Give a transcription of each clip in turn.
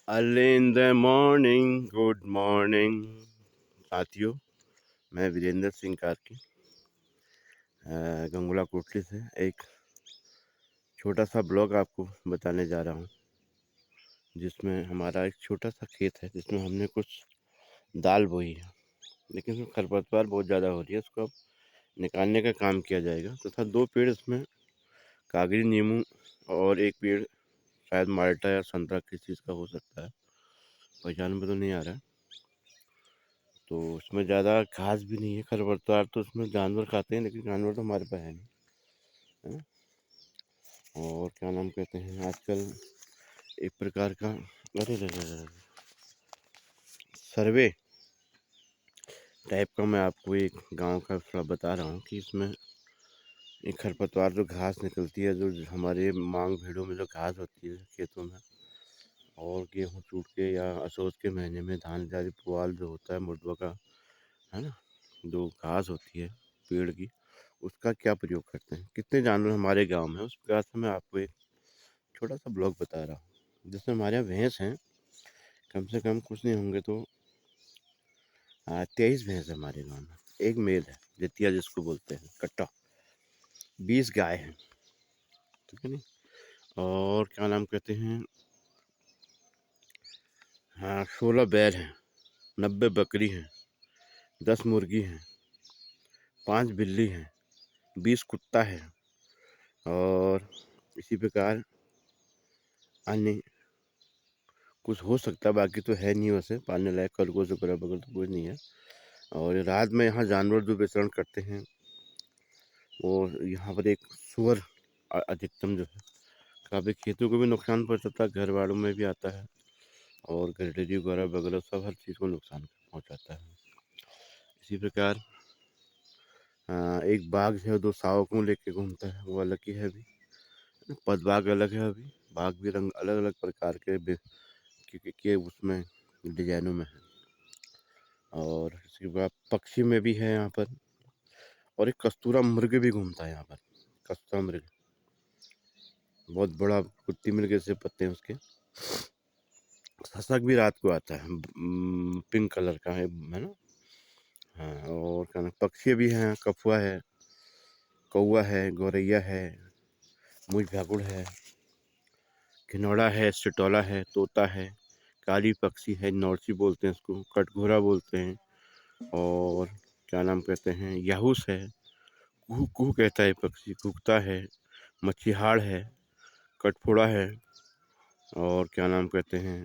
Early in the morning, good morning साथियों। मैं वीरेंद्र सिंह कार्की गंगोला कोटली से एक छोटा सा ब्लॉग आपको बताने जा रहा हूँ, जिसमें हमारा एक छोटा सा खेत है, जिसमें हमने कुछ दाल बोई है, लेकिन उसमें खरपतवार बहुत ज़्यादा हो रही है। उसको अब निकालने का काम किया जाएगा तथा 2 पेड़ इसमें कागजी नींबू और एक पेड़ शायद माल्टा या संतरा किस चीज़ का हो सकता है, पहचान में तो नहीं आ रहा है। तो उसमें ज़्यादा घास भी नहीं है, खरपतवार तो उसमें जानवर खाते हैं, लेकिन जानवर तो हमारे पास है नहीं, है ना। और क्या नाम कहते हैं, आजकल एक प्रकार का अरे रे रे रे, सर्वे टाइप का मैं आपको एक गांव का थोड़ा बता रहा हूँ कि इसमें एक खरपतवार जो घास निकलती है, जो हमारे मांग भेड़ों में जो घास होती है खेतों में, और गेहूँ टूट के या असोज के महीने में धान जारी पुआल जो होता है मुर्दवा का, है ना, जो घास होती है पेड़ की, उसका क्या प्रयोग करते हैं, कितने जानवर हमारे गांव में, उस प्रकार से मैं आपको एक छोटा सा ब्लॉग बता रहा हूँ। जिसमें हमारे यहाँ भैंस हैं, कम से कम कुछ नहीं होंगे तो 23 भैंस है हमारे गांव में। एक मेल है जितिया जिसको बोलते हैं कट्टा, 20 गाय हैं, ठीक है नहीं। और क्या नाम कहते हैं, हाँ 16 बैल हैं, 90 बकरी हैं, 10 मुर्गी हैं, 5 बिल्ली हैं, 20 कुत्ता है, और इसी प्रकार अन्य कुछ हो सकता है, बाकी तो है नहीं वैसे पालने लायक, खरगोश वगैरह बगैर तो कोई नहीं है। और रात में यहाँ जानवर जो विचरण करते हैं, और यहाँ पर एक सुअर अधिकतम जो है, काफ़ी खेतों को भी नुकसान पहुँचाता है, घर वालों में भी आता है, और गठरी वगैरह वगैरह सब हर चीज़ को नुकसान पहुँचाता है। इसी प्रकार एक बाघ है, 2 शावकों लेके घूमता है, वो अलग ही है अभी। पदबाघ अलग है अभी, बाघ भी रंग अलग अलग प्रकार के उसमें डिजाइनों में है। और इसके बाद पक्षी में भी है यहाँ पर, और एक कस्तूरा मृग भी घूमता है यहाँ पर। कस्तूरा मृग बहुत बड़ा कुत्ती मृग जैसे पत्ते हैं उसके। खसक भी रात को आता है, पिंक कलर का है ना। हाँ, और क्या नाम, पक्षी भी हैं, कछुआ है, कौवा है, गौरैया है, मुझ भाकुड़ है, खिनौड़ा है, सिटौला है, तोता है, काली पक्षी है, नौरसी बोलते हैं उसको, कटघोरा बोलते हैं, और क्या नाम कहते हैं, याहूस है, कुहू कुहू कहता है पक्षी, कुकता है, मच्छीहाड़ है, कटफोड़ा है, और क्या नाम कहते हैं,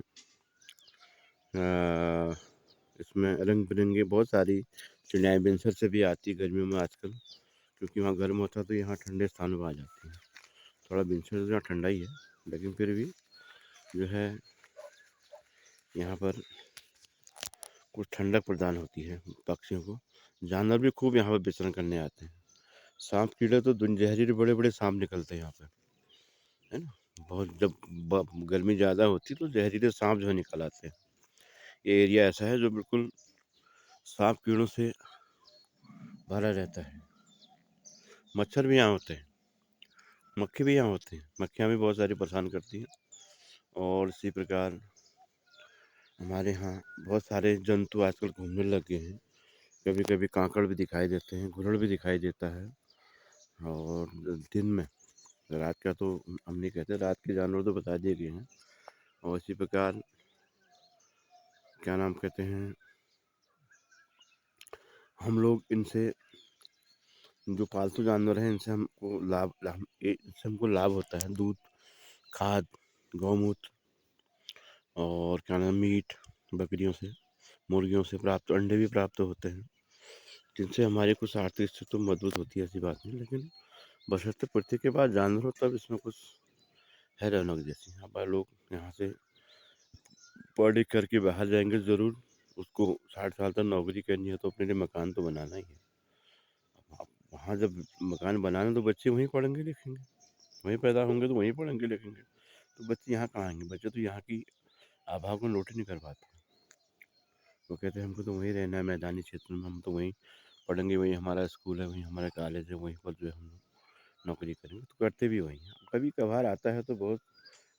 इसमें रंग बिरंगी बहुत सारी चिड़ियाएँ बिनसर से भी आती है गर्मियों में आजकल, क्योंकि वहाँ गर्म होता है तो यहाँ ठंडे स्थानों में आ जाती है। थोड़ा बिनसर तो यहाँ ठंडा ही है, लेकिन फिर भी जो है यहाँ पर कुछ ठंडक प्रदान होती है पक्षियों को। जानवर भी खूब यहाँ पर विचरण करने आते हैं। सांप कीड़े तो जहरीले बड़े बड़े सांप निकलते हैं यहाँ पे, है ना। बहुत जब गर्मी ज़्यादा होती है तो जहरीले सांप जो है निकल आते हैं। ये एरिया ऐसा है जो बिल्कुल सांप कीड़ों से भरा रहता है। मच्छर भी यहाँ होते हैं, मक्खी भी यहाँ होते हैं, मक्खियाँ भी बहुत सारी परेशान करती हैं। और इसी प्रकार हमारे यहाँ बहुत सारे जंतु आजकल घूमने लग गए हैं। कभी कभी कांकड़ भी दिखाई देते हैं, घुरड़ भी दिखाई देता है। और दिन में, रात का तो हम नहीं कहते, रात के जानवर तो बता दिए गए हैं। और इसी प्रकार क्या नाम कहते हैं, हम लोग इनसे, जो पालतू जानवर हैं, इनसे हमको इनसे हमको लाभ होता है, दूध, खाद, गौमूत्र, और क्या नाम, मीट, बकरियों से, मुर्गियों से प्राप्त अंडे भी प्राप्त होते हैं, जिनसे हमारी कुछ आर्थिक स्थिति तो मजबूत होती है, ऐसी बात नहीं। लेकिन बशर्ते पृथ्वी के बाद जानवर हो, तब इसमें कुछ है रौनक जैसी। हमारे लोग यहाँ से पढ़ लिख करके बाहर जाएंगे ज़रूर, उसको 60 साल तक नौकरी करनी है तो अपने लिए मकान तो बनाना ही है। अब वहाँ जब मकान बनाना तो बच्चे वहीं पढ़ेंगे लिखेंगे, वहीं पैदा होंगे तो वहीं पढ़ेंगे लिखेंगे, तो बच्चे यहाँ कहाँ आएंगे। बच्चे तो यहाँ की आभा को नोट ही नहीं कर पाते। वो कहते हैं हमको तो वहीं रहना है, मैदानी क्षेत्र में, हम तो वहीं पढ़ेंगे, वहीं हमारा स्कूल है, वहीं हमारा कॉलेज है, वहीं पर जो है हम नौकरी करेंगे, तो करते भी वहीं हैं। कभी कभार आता है तो बहुत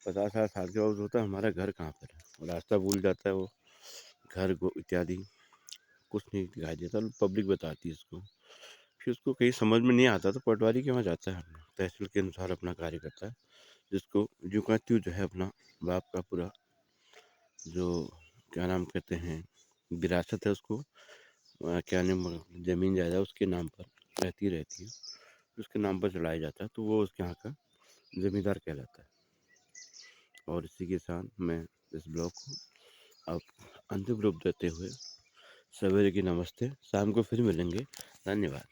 50-60 साल के बाद सोचता है हमारा घर कहाँ पर है, रास्ता भूल जाता है वो, घर को इत्यादि कुछ नहीं दिखाई देता, पब्लिक बताती है उसको। फिर उसको कहीं समझ में नहीं आता तो पटवारी के वहाँ जाता है, अपना तहसील के अनुसार अपना कार्य करता है, जिसको जो का त्यों जो है अपना बाप का पूरा जो क्या नाम कहते हैं विरासत है उसको क्या नाम ज़मीन जायदाद उसके नाम पर रहती है, उसके नाम पर चलाया जाता है, तो वो उसके यहाँ का ज़मींदार कहलाता है। और इसी के साथ मैं इस ब्लॉग को अब अंतिम रूप देते हुए सवेरे की नमस्ते, शाम को फिर मिलेंगे, धन्यवाद।